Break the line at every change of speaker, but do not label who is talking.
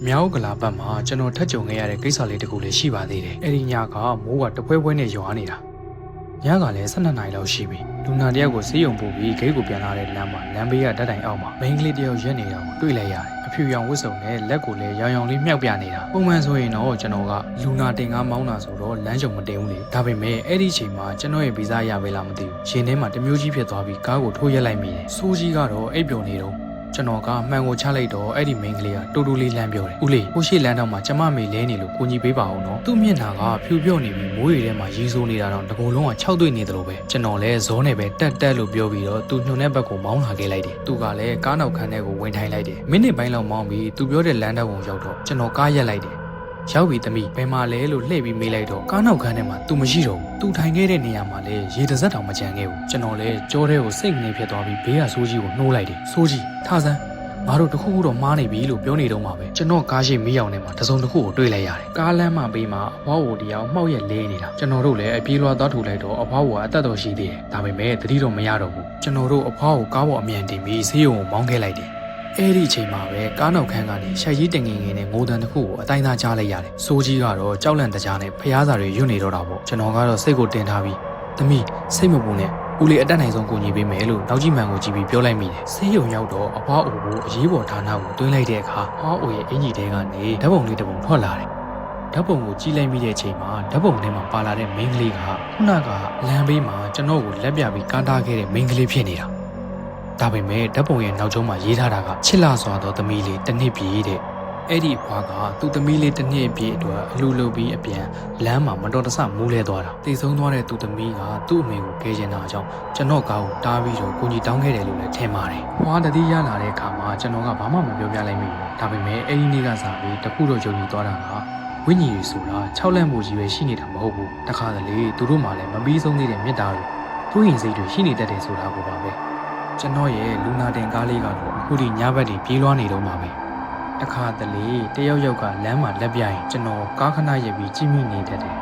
မြောက်ကလာဘက်မှာကျွန်တော်ထက်ကြုံခဲ့ရတဲ့ကိစ္စလေးတခုလည်းရှိပါသေးတယ်။အဲ့ဒီညကမိုးကတပွဲပွဲနဲ့ရွာနေတာ။ညကလည်း12 နာရီလောက်ရှိပြီ။လူနာတယောက်ကိုဆေးရုံပို့ပြီးဂိတ်ကိုပြန်လာတဲ့လမ်းမှာလမ်းဘေးကဓာတ်တိုင်အောက်မှာမိန်းကလေးတယောက်ရက်နေတာကိုတွေ့လိုက်ရတယ်။အဖြူရောင်ဝတ်စုံနဲ့လက်ကိုလည်းရောင်ရောင်လေးမြောက်ပြနေတာ။ပုံမှန်ဆိုရင်တော့ကျွန်တော်ကလူနာတင်ကားမောင်းတာဆိုတော့လမ်းကြုံမတင်ဘူးလေ။ဒါပေမဲ့အဲ့ဒီအချိန်မှာကျွန်တော်ရဲ့ဗီဇာရပဲလားမသိဘူး။ရှင်ထဲမှာတမျိုးကြီးဖြစ်သွားပြီးကားကိုထိုးရက်လိုက်မိတယ်။စိုးကြီးကတော့အိပ်ပျော်နေတော့ကျွန်တော်ကမှန်ကိုချလိုက်တော့အဲ့ဒီမိန်းကလေးကတူတူလေးလမ်းပြောတယ်။ဦးလေးကိုရှိလမ်းတော့မှကျမမေလဲနေလို့ကိုကြီးပေးပါအောင်နော်။သူ့မျက်နှာကဖြူပြော့နေပြီးမိုးရီထဲမှာရီးစိုးနေတာတော့တကူလုံးက6တွေ့နေတယ်လို့ပဲကျွန်တော်လည်းဇောနဲ့ပဲတက်လို့ပြောပြီးတော့သူညွန်တဲ့ဘက်ကိုမောင်းလာခဲ့လိုက်တယ်။သူကလည်းကားနောက်ခန်းထဲကိုဝင်ထိုင်လိုက်တယ်။မိနစ်ပိုင်းလောက်မောင်းပြီးသူပြောတဲ့လမ်းတောင်ကိုရောက်တော့ကျွန်တော်ကားရက်လိုက်တယ်ရောက်ပြီသမီးဘယ်မှာလဲလို့လှည့်ပြီးမေးလိုက်တော့ကားနောက်ခန်းထဲမှာ तू မရှိတော့ဘူး။ तू ထိုင်ခဲ့တဲ့နေရာမှာလည်းရေတစ်စက်တောင်မကျန်ခဲ့ဘူး။ကျွန်တော်လည်းကြောထဲကိုစိတ်ကနေဖြစ်သွားပြီးဘေးကစိုးကြီးကိုနှိုးလိုက်တယ်။စိုးကြီးထားစမ်းငါတို့တခုခုတော့မားနေပြီလို့ပြောနေတော့မှာပဲကျွန်တော်ကားရှိမီးရောင်ထဲမှာတစုံတစ်ခုကိုတွေ့လိုက်ရတယ်။ကားလမ်းမှာပေးမှာအဖွားကိုတရားမှောက်ရက်လဲနေတာကျွန်တော်တို့လည်းအပြေးလွှားသွားထူလိုက်တော့အဖွားကအသက်တော်ရှိသေးတယ်။ဒါပေမဲ့သတိတော့မရတော့ဘူး။ကျွန်တော်တို့အဖွားကိုကားပေါ်အမြန်တင်ပြီးဆေးရုံကိုမောင်းခဲ့လိုက်တယ်။အဲ့ဒီအချိန်မှာပဲကားနောက်ခန်းကနေရှက်ကြီးတငင်ငင်နဲ့ငိုတန်တစ်ခုကိုအတိုင်းသားကြားလိုက်ရတယ်။စိုးကြီးကတော့ကြောက်လန့်တကြားနဲ့ဖျားစာတွေရွတ်နေတော့တာပေါ့။ကျွန်တော်ကတော့စိတ်ကိုတင်ထားပြီးသမီးစိတ်မပူနဲ့ဦးလေးအတက်နိုင်ဆုံးကိုညီပေးမယ်လို့နောက်ကြီးမှန်ကိုကြည့်ပြီးပြောလိုက်မိတယ်။ဆေးရုံရောက်တော့အဖွားအိုကိုအရေးပေါ်ဌာနကိုတွင်းလိုက်တဲ့အခါအဖွားအိုရဲ့အင်ကြီးတဲကနေဓာတ်ပုံလေးတစ်ပုံထွက်လာတယ်။ဓာတ်ပုံကိုကြည့်လိုက်မိတဲ့အချိန်မှာဓာတ်ပုံထဲမှာပါလာတဲ့မိန်းကလေးကခုနကလမ်းဘေးမှာကျွန်တော်ကိုလက်ပြပြီးကားတားခဲ့တဲ့မိန်းကလေးဖြစ်နေတာ။ဒါပေမဲ့ဓာတ်ပုံရဲ့နောက်ကျောမှာရေးထားတာကချစ်လာစွာသောသမီးလေးတစ်နှစ်ပြည့်တဲ့အဲ့ဒီဘွားကသူ့သမီးလေးတစ်နှစ်ပြည့်အတွက်အလှလုပ်ပြီးအပြန်လမ်းမှာမတော်တဆမူးလဲသွားတာတည်ဆုံးသွားတဲ့သူ့သမီးကသူ့အမေကိုကယ်ချင်တာကြောင့်ကျွန်တော်ကားကိုတားပြီးတော့ကိုကြီးတောင်းခဲ့တယ်လို့လည်းထင်ပါတယ်ဘွားတတိရလာတဲ့အခါမှာကျွန်တော်ကဘာမှမပြောပြလိုက်မိဘူးဒါပေမဲ့အဲ့ဒီနေ့ကစားပြီးတခုတော့ယုံကြည်သွားတာကဝိညာဉ်ရေးဆိုတာ6လက်မှုကြီးပဲရှိနေတာမဟုတ်ဘူးတခါတလေသူတို့မှလည်းမပြီးဆုံးသေးတဲ့မေတ္တာတွေသူ့ရင်စိတ်တွေရှိနေတတ်တယ်ဆိုတာကိုပါပဲကျွန်တော်ရဲ့လူနာတင်ကားလေးကတော့အခုဒီညဘက်တွေပြေးလွှားနေတော့မှာပဲတခါတလေတယောက်ကလမ်းမှာလက်ပြရင်ကျွန်တော်ကားခဏရက်ပြီးကြည့်မိနေတတ်တယ်